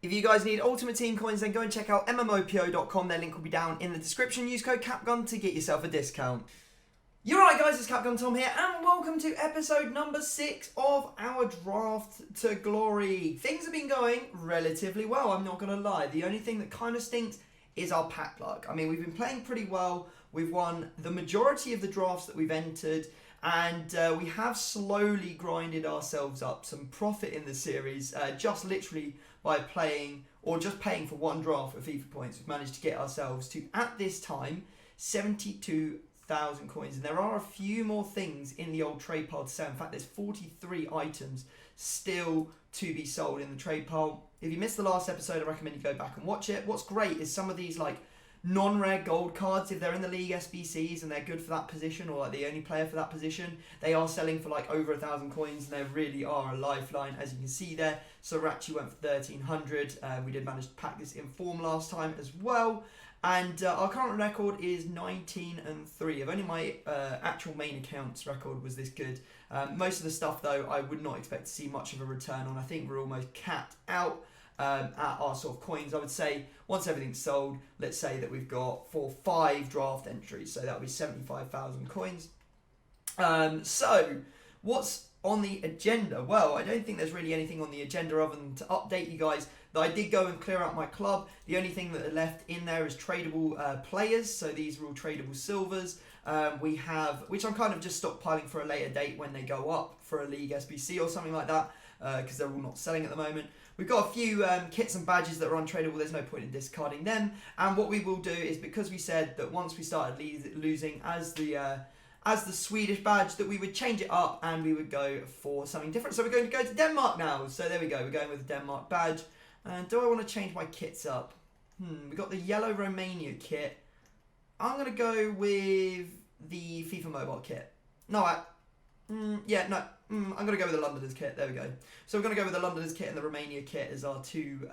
If you guys need Ultimate Team coins, then go and check out mmopo.com. Their link will be down in the description. Use code CAPGUN to get yourself a discount. You're right, guys, it's Capgun Tom here, and welcome to episode number 6 of our Draft to Glory. Things have been going relatively well, I'm not going to lie. The only thing that kind of stinks is our pack luck. I mean, we've been playing pretty well. We've won the majority of the drafts that we've entered, and we have slowly grinded ourselves up some profit in the series, just literally by playing, or just paying for one draft of FIFA points. We've managed to get ourselves to, at this time, 72,000 coins, and there are a few more things in the old trade pile to sell. In fact, there's 43 items still to be sold in the trade pile. If you missed the last episode, I recommend you go back and watch it. What's great is some of these like non-rare gold cards, if they're in the league SBCs and they're good for that position, or like the only player for that position, they are selling for like over 1,000 coins, and they really are a lifeline, as you can see there. So Rachi went for 1,300. We did manage to pack this in form last time as well. And our current record is 19-3. If only my actual main account's record was this good. Most of the stuff, though, I would not expect to see much of a return on. I think we're almost capped out at our sort of coins. I would say once everything's sold, let's say that we've got 5 draft entries. So that would be 75,000 coins. So what's on the agenda? Well, I don't think there's really anything on the agenda other than to update you guys that I did go and clear out my club. The only thing that are left in there is tradable players. So these are all tradable silvers. We have, which I'm kind of just stockpiling for a later date when they go up for a league SBC or something like that, because they're all not selling at the moment. We've got a few kits and badges that are untradeable. There's no point in discarding them. And what we will do is, because we said that once we started losing as the Swedish badge, that we would change it up and we would go for something different. So we're going to go to Denmark now. So there we go. We're going with the Denmark badge. And do I want to change my kits up? We've got the yellow Romania kit. I'm going to go with the FIFA Mobile kit. I'm going to go with the Londoners kit. There we go. So we're going to go with the Londoners kit and the Romania kit as our two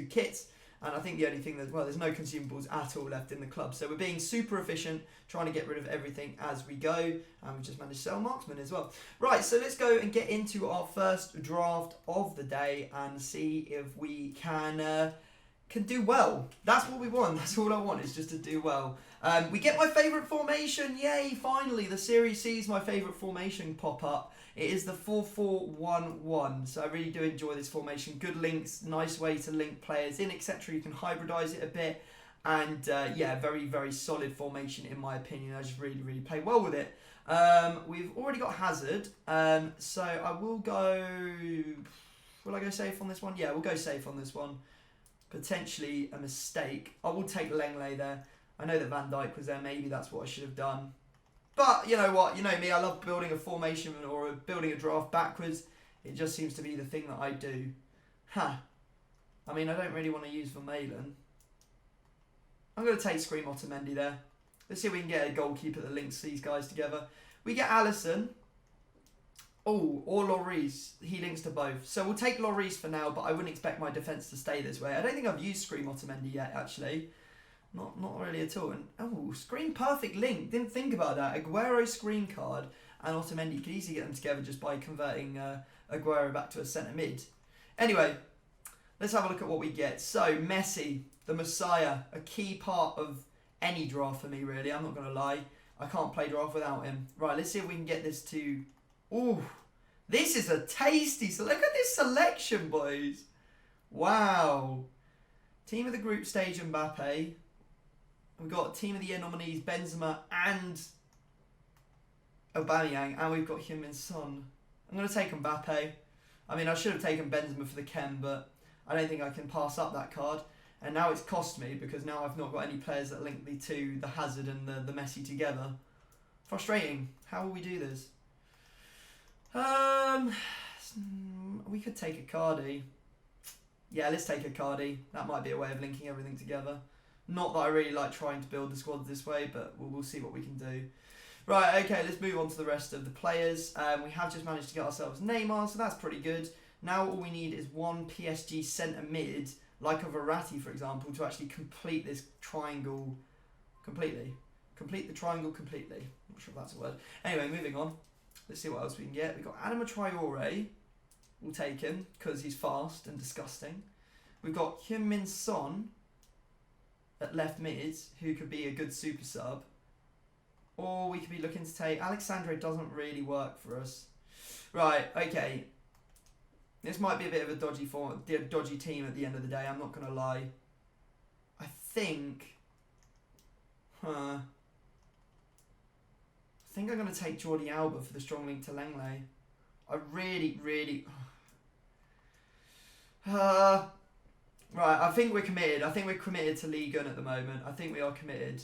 kits. And I think the only thing that, well, there's no consumables at all left in the club. So we're being super efficient, trying to get rid of everything as we go. And we've just managed to sell Marksman as well. Right, so let's go and get into our first draft of the day and see if we can do well. That's what we want. That's all I want, is just to do well. We get my favourite formation. Yay, finally. The series sees my favourite formation pop up. It is the 4-4-1-1. So I really do enjoy this formation. Good links, nice way to link players in, etc. You can hybridize it a bit. And yeah, very, very solid formation in my opinion. I just really, really play well with it. We've already got Hazard. So I will go... Will I go safe on this one? Yeah, we'll go safe on this one. Potentially a mistake. I will take Lenglet there. I know that Van Dijk was there. Maybe that's what I should have done. But you know what? You know me. I love building a formation or building a draft backwards. It just seems to be the thing that I do. I mean, I don't really want to use Vermaelen. I'm going to take Scream Otamendi there. Let's see if we can get a goalkeeper that links these guys together. We get Alisson. Oh, or Lloris. He links to both. So we'll take Lloris for now, but I wouldn't expect my defence to stay this way. I don't think I've used Scream Otamendi yet, actually. Not really at all. And oh, Scream perfect link. Didn't think about that. Aguero Scream card and Otamendi. You could easily get them together just by converting Aguero back to a centre mid. Anyway, let's have a look at what we get. So, Messi, the Messiah, a key part of any draft for me, really. I'm not going to lie. I can't play draft without him. Right, let's see if we can get this to... Ooh, this is a tasty... So look at this selection, boys. Wow. Team of the group stage, Mbappe. We've got Team of the Year nominees, Benzema and Aubameyang. And we've got Heung-min Son. I'm going to take Mbappe. I mean, I should have taken Benzema for the Chem, but I don't think I can pass up that card. And now it's cost me, because now I've not got any players that link me to the Hazard and the Messi together. Frustrating. How will we do this? We could take a Cardi. Yeah, let's take a Cardi. That might be a way of linking everything together. Not that I really like trying to build the squad this way, but we'll see what we can do. Right, okay, let's move on to the rest of the players. We have just managed to get ourselves Neymar, so that's pretty good. Now all we need is one PSG centre mid, like a Verratti, for example, to actually complete this triangle completely. Complete the triangle completely. I'm not sure if that's a word. Anyway, moving on. Let's see what else we can get. We've got Adama Traore. We'll take him because he's fast and disgusting. We've got Heung-min Son at left mid, who could be a good super sub. Or we could be looking to take... Alexandre doesn't really work for us. Right, okay. This might be a bit of a dodgy team at the end of the day, I'm not going to lie. I think... I think I'm going to take Jordi Alba for the strong link to Lenglet. I really... Right, I think we're committed. I think we're committed to Ligue 1 at the moment. I think we are committed.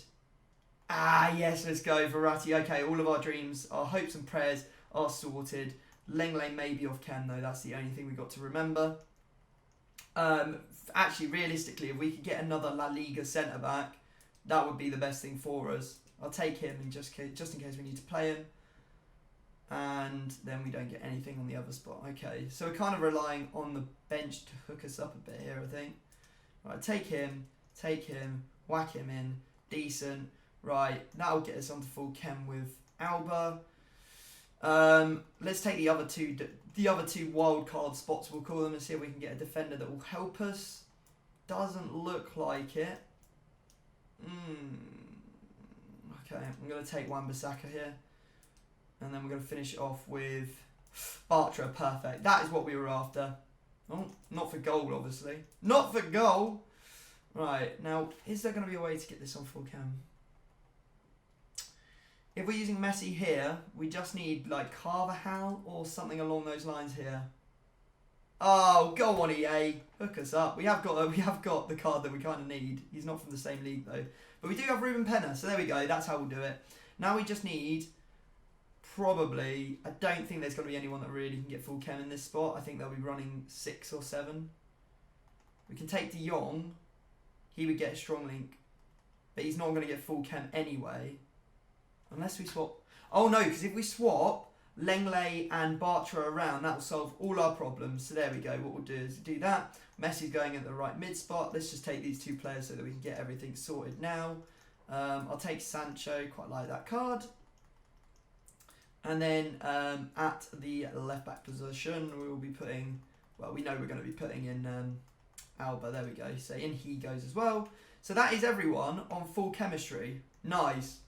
Yes, let's go. Verratti. Okay, all of our dreams, our hopes and prayers are sorted. Lenglet may be off Ken, though. That's the only thing we've got to remember. Actually, realistically, if we could get another La Liga centre-back, that would be the best thing for us. I'll take him in just in case we need to play him. And then we don't get anything on the other spot. Okay, so we're kind of relying on the bench to hook us up a bit here, I think. Right, take him, whack him in, decent. Right, that'll get us onto full chem with Alba. Let's take the other two wild card spots, we'll call them, and see if we can get a defender that will help us. Doesn't look like it. Okay, I'm going to take Wan-Bissaka here. And then we're going to finish it off with Bartra. Perfect. That is what we were after. Oh, not for goal, obviously. Not for goal! Right, now, is there going to be a way to get this on full cam? If we're using Messi here, we just need, like, Carvajal or something along those lines here. Oh, go on, EA. Hook us up. We have got the card that we kind of need. He's not from the same league, though. But we do have Ruben Penna, so there we go. That's how we'll do it. Now we just need... Probably, I don't think there's going to be anyone that really can get full chem in this spot. I think they'll be running 6 or 7. We can take De Jong. He would get a strong link. But he's not going to get full chem anyway. Unless we swap... Oh no, because if we swap Lenglet and Bartra around, that will solve all our problems. So there we go. What we'll do is do that. Messi's going at the right mid spot. Let's just take these two players so that we can get everything sorted now. I'll take Sancho. Quite like that card. And then at the left-back position, we will be putting... Well, we know we're going to be putting in Alba. There we go. So in he goes as well. So that is everyone on full chemistry. Nice.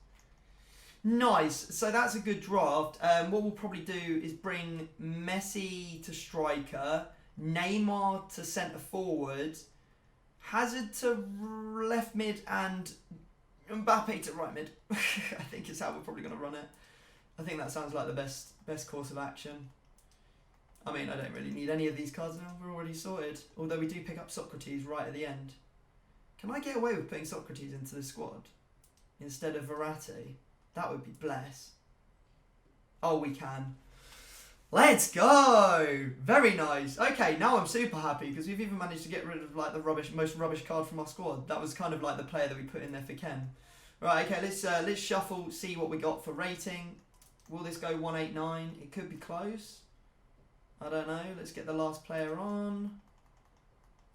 Nice. So that's a good draft. What we'll probably do is bring Messi to striker, Neymar to centre-forward, Hazard to left mid, and Mbappe to right mid. I think is how we're probably going to run it. I think that sounds like the best course of action. I mean, I don't really need any of these cards now. We're already sorted. Although we do pick up Socrates right at the end. Can I get away with putting Socrates into the squad instead of Verratti? That would be bless. Oh, we can. Let's go! Very nice. Okay, now I'm super happy because we've even managed to get rid of like the most rubbish card from our squad. That was kind of like the player that we put in there for Ken. Right, okay, let's shuffle, see what we got for rating. Will this go 189? It could be close. I don't know. Let's get the last player on.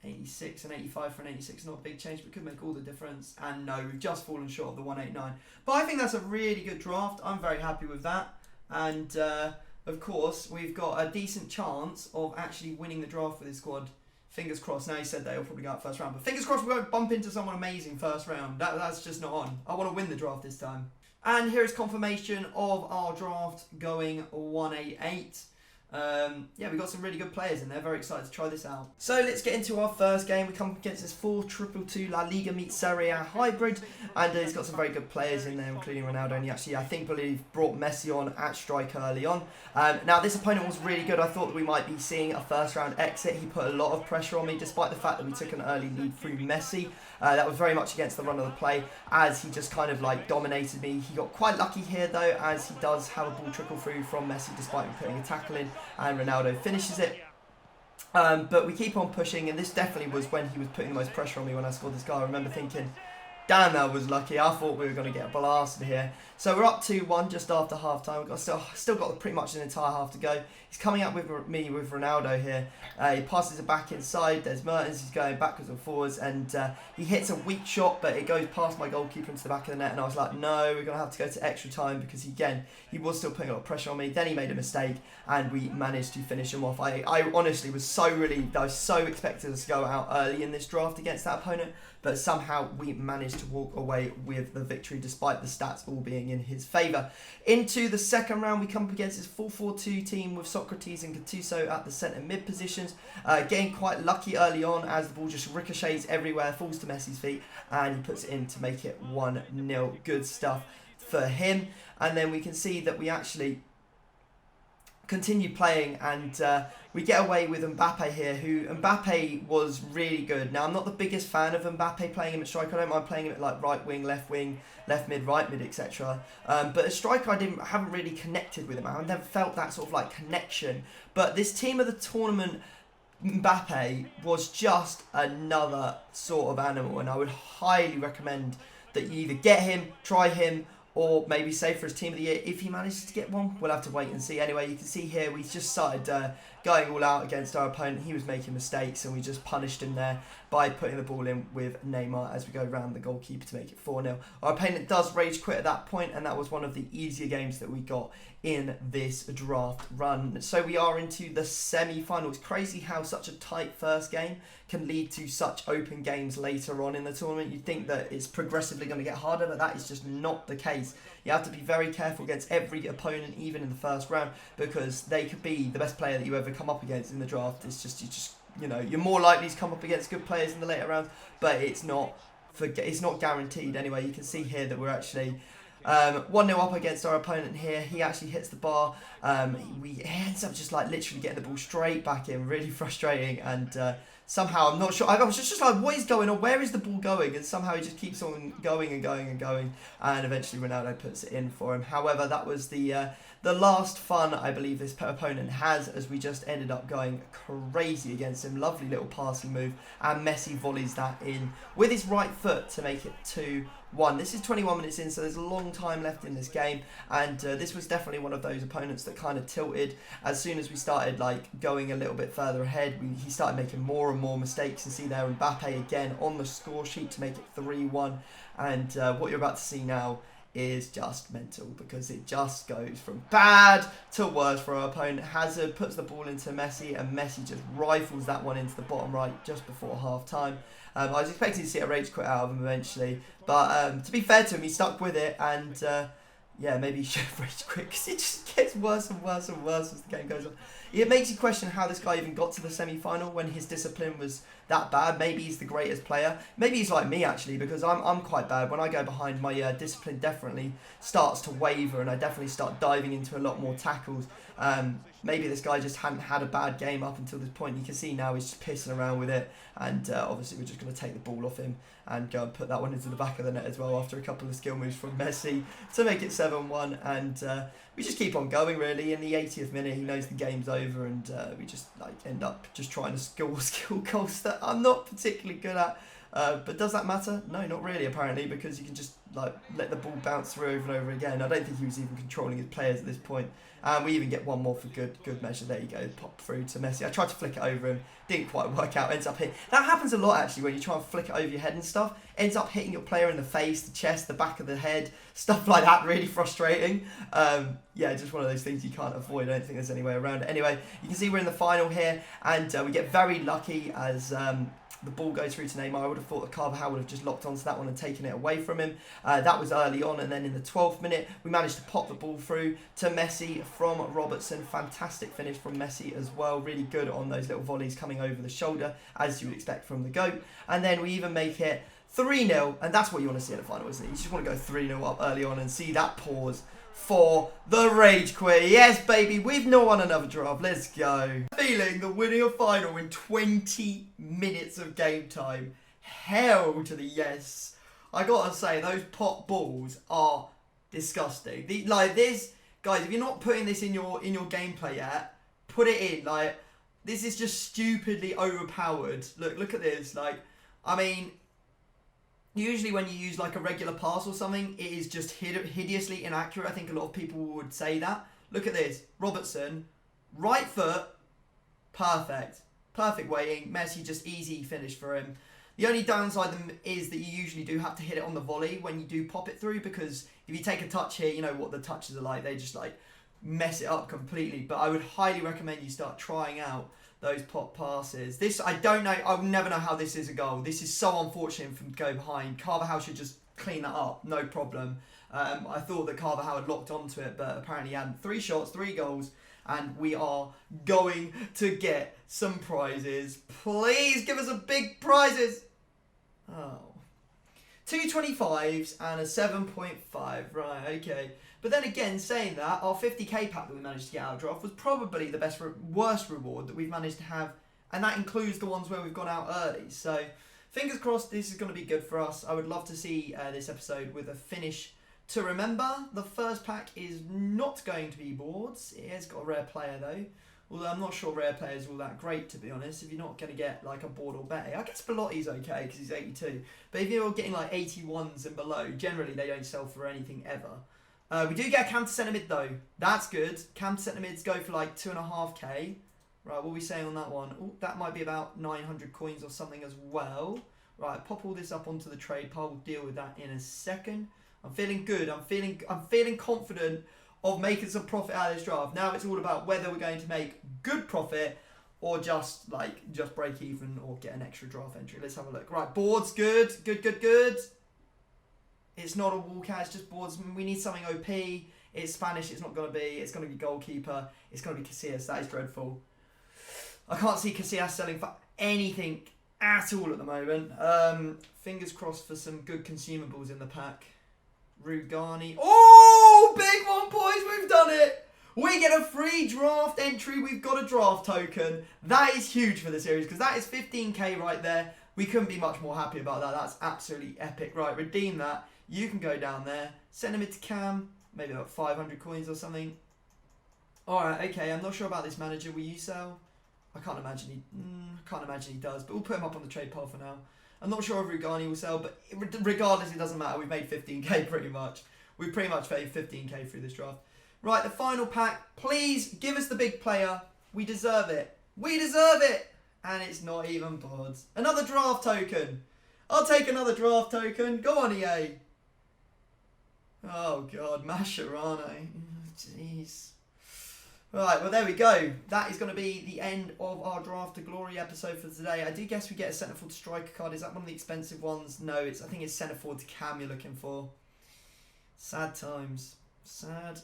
86 and 85 for an 86. Not a big change, but could make all the difference. And no, we've just fallen short of the 189. But I think that's a really good draft. I'm very happy with that. And, of course, we've got a decent chance of actually winning the draft with this squad. Fingers crossed. Now he said they'll probably go out first round. But fingers crossed we won't bump into someone amazing first round. That's just not on. I want to win the draft this time. And here is confirmation of our draft going 188. Yeah, we've got some really good players in there. Very excited to try this out. So let's get into our first game. We come up against this 4-2-2 La Liga meets Serie A hybrid. And it's got some very good players in there, including Ronaldo. And he actually, I believe, brought Messi on at striker early on. Now, this opponent was really good. I thought that we might be seeing a first-round exit. He put a lot of pressure on me, despite the fact that we took an early lead through Messi. That was very much against the run of the play, as he just kind of like dominated me. He got quite lucky here, though, as he does have a ball trickle through from Messi, despite me putting a tackle in. And Ronaldo finishes it. But we keep on pushing, and this definitely was when he was putting the most pressure on me when I scored this goal. I remember thinking, Damn, that was lucky. I thought we were going to get blasted here. So we're up 2-1 just after half-time. We've got still got pretty much an entire half to go. He's coming up with me with Ronaldo here. He passes it back inside. There's Mertens. He's going backwards and forwards. And he hits a weak shot, but it goes past my goalkeeper into the back of the net. And I was like, no, we're going to have to go to extra time because, again, he was still putting a lot of pressure on me. Then he made a mistake, and we managed to finish him off. I honestly was so relieved. I was so expected us to go out early in this draft against that opponent. But somehow we managed to walk away with the victory despite the stats all being in his favour. Into the second round, we come up against his 4-4-2 team with Socrates and Gattuso at the centre mid positions. Getting quite lucky early on as the ball just ricochets everywhere, falls to Messi's feet, and he puts it in to make it 1-0. Good stuff for him. And then we can see that we actually continue playing, and we get away with Mbappe here, who Mbappe was really good. Now, I'm not the biggest fan of Mbappe playing him at striker. I don't mind playing him at like right wing, left mid, right mid, etc. But as striker, I haven't really connected with him. I've never felt that sort of like connection. But this team of the tournament, Mbappe was just another sort of animal, and I would highly recommend that you either get him, try him, or maybe save for his team of the year if he manages to get one. We'll have to wait and see. Anyway, you can see here we just started going all out against our opponent. He was making mistakes, and we just punished him there by putting the ball in with Neymar as we go around the goalkeeper to make it 4-0. Our opponent does rage quit at that point, and that was one of the easier games that we got in this draft run. So we are into the semi-final. It's crazy how such a tight first game can lead to such open games later on in the tournament. You'd think that it's progressively going to get harder, but that is just not the case. You have to be very careful against every opponent, even in the first round, because they could be the best player that you ever come up against in the draft. It's just you know, you're more likely to come up against good players in the later rounds, but it's not guaranteed. Anyway, you can see here that we're actually 1-0 up against our opponent here. He actually hits the bar. We ends up just like literally getting the ball straight back in. Really frustrating. And somehow, I'm not sure. I was just like, what is going on? Where is the ball going? And somehow he just keeps on going and going and going. And eventually Ronaldo puts it in for him. However, that was the last fun I believe this opponent has, as we just ended up going crazy against him. Lovely little passing move, and Messi volleys that in with his right foot to make it 2-1. This is 21 minutes in, so there's a long time left in this game, and this was definitely one of those opponents that kind of tilted as soon as we started like going a little bit further ahead. He started making more and more mistakes, and see there Mbappe again on the score sheet to make it 3-1. And what you're about to see now is just mental, because it just goes from bad to worse for our opponent. Hazard puts the ball into Messi, and Messi just rifles that one into the bottom right just before half time. I was expecting to see a rage quit out of him eventually, but to be fair to him, he stuck with it, and yeah, maybe he should have rage quit, because it just gets worse and worse and worse as the game goes on. It makes you question how this guy even got to the semi-final when his discipline was that bad. Maybe he's the greatest player. Maybe he's like me, actually, because I'm quite bad. When I go behind, my discipline definitely starts to waver, and I definitely start diving into a lot more tackles. Maybe this guy just hadn't had a bad game up until this point. You can see now he's just pissing around with it, and obviously we're just going to take the ball off him and go and put that one into the back of the net as well after a couple of skill moves from Messi to make it 7-1. And we just keep on going, really. In the 80th minute, he knows the game's over, and we just like end up just trying to score skill goals that I'm not particularly good at. But does that matter? No, not really, apparently, because you can just like let the ball bounce through over and over again. I don't think he was even controlling his players at this point. We even get one more for good measure. There you go, pop through to Messi. I tried to flick it over him, didn't quite work out, ends up hitting. That happens a lot, actually, when you try and flick it over your head and stuff. Ends up hitting your player in the face, the chest, the back of the head, stuff like that. Really frustrating. Yeah, just one of those things you can't avoid. I don't think there's any way around it. Anyway, you can see we're in the final here, and we get very lucky as the ball goes through to Neymar. I would have thought that Carvajal would have just locked onto that one and taken it away from him. That was early on, and then in the 12th minute, we managed to pop the ball through to Messi from Robertson. Fantastic finish from Messi as well. Really good on those little volleys coming over the shoulder, as you would expect from the GOAT. And then we even make it 3-0, and that's what you want to see in the final, isn't it? You just want to go 3-0 up early on and see that pause for the rage quit. Yes, baby, we've not won another draft. Let's go. Feeling the winning a final in 20 minutes of game time. Hell to the yes. I gotta say, those pot balls are disgusting. Like this, guys, if you're not putting this in your gameplay yet, put it in. Like, this is just stupidly overpowered. Look at this. Like, I mean, usually when you use like a regular pass or something, it is just hideously inaccurate. I think a lot of people would say that. Look at this. Robertson, right foot, perfect. Perfect weighting. Messi, just easy finish for him. The only downside is that you usually do have to hit it on the volley when you do pop it through, because if you take a touch here, you know what the touches are like. They just like mess it up completely. But I would highly recommend you start trying out those pop passes. This, I don't know. I'll never know how this is a goal. This is so unfortunate from go behind. Carvajal should just clean that up. No problem. I thought that Carvajal had locked onto it, but apparently he had 3 shots, 3 goals. And we are going to get some prizes. Please give us a big prizes. Oh. 2 25s and a 7.5. Right, okay. But then again, saying that, our 50k pack that we managed to get out of draft was probably the worst reward that we've managed to have. And that includes the ones where we've gone out early. So, fingers crossed this is going to be good for us. I would love to see this episode with a finish to remember. The first pack is not going to be boards. It has got a rare player though. Although I'm not sure rare players are all that great, to be honest. If you're not going to get like a board or better. I guess Belotti's okay because he's 82. But if you're getting like 81s and below, generally they don't sell for anything ever. We do get a cam to centre mid though. That's good. Cam to centre mids go for like 2.5k. Right, what are we saying on that one? Oh, that might be about 900 coins or something as well. Right, pop all this up onto the trade pile. We'll deal with that in a second. I'm feeling good. I'm feeling confident of making some profit out of this draft. Now it's all about whether we're going to make good profit or just break even or get an extra draft entry. Let's have a look. Right, boards, good. It's not a walkout, it's just boards. We need something OP. It's Spanish, it's not going to be. It's going to be goalkeeper. It's going to be Casillas. That is dreadful. I can't see Casillas selling for anything at all at the moment. Fingers crossed for some good consumables in the pack. Rugani. Oh, big 1 point. We've done it. We get a free draft entry. We've got a draft token. That is huge for the series because that is 15k right there. We couldn't be much more happy about that. That's absolutely epic. Right, redeem that. You can go down there. Send him to Cam. Maybe about 500 coins or something. Alright, okay. I'm not sure about this manager. Will you sell? I can't imagine he does. But we'll put him up on the trade pile for now. I'm not sure if Rugani will sell, but regardless, it doesn't matter. We've made 15k pretty much. We've pretty much made 15k through this draft. Right, the final pack. Please give us the big player. We deserve it. We deserve it. And it's not even boards. Another draft token. I'll take another draft token. Go on, EA. Oh, God. Mascherano. Jeez. Right, well, there we go. That is going to be the end of our Draft to Glory episode for today. I do guess we get a centre forward striker card. Is that one of the expensive ones? No, I think it's centre forward to Cam you're looking for. Sad times. Sad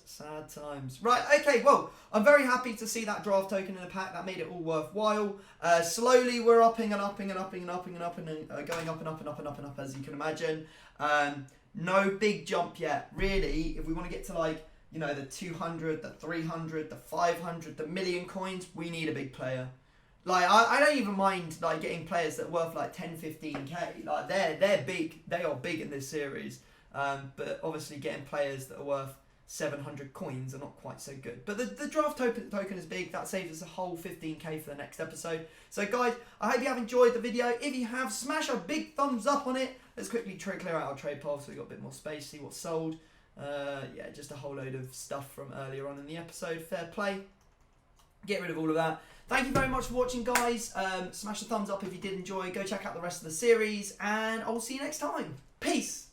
times. Right, okay, well, I'm very happy to see that draft token in the pack. That made it all worthwhile. Slowly, we're upping and upping and upping and upping and upping and going up and up and up and up and up, as you can imagine. No big jump yet. Really, if we want to get to, like, you know, the 200, the 300, the 500, the million coins, we need a big player. Like, I don't even mind, like, getting players that are worth, like, 10, 15k. Like, they're big. They are big in this series. But obviously getting players that are worth 700 coins are not quite so good. But the draft token is big. That saves us a whole 15k for the next episode. So, guys, I hope you have enjoyed the video. If you have, smash a big thumbs up on it. Let's quickly clear out our trade pile so we've got a bit more space, see what's sold. Yeah, just a whole load of stuff from earlier on in the episode. Fair play. Get rid of all of that. Thank you very much for watching, guys. Smash the thumbs up if you did enjoy. Go check out the rest of the series, and I'll see you next time. Peace.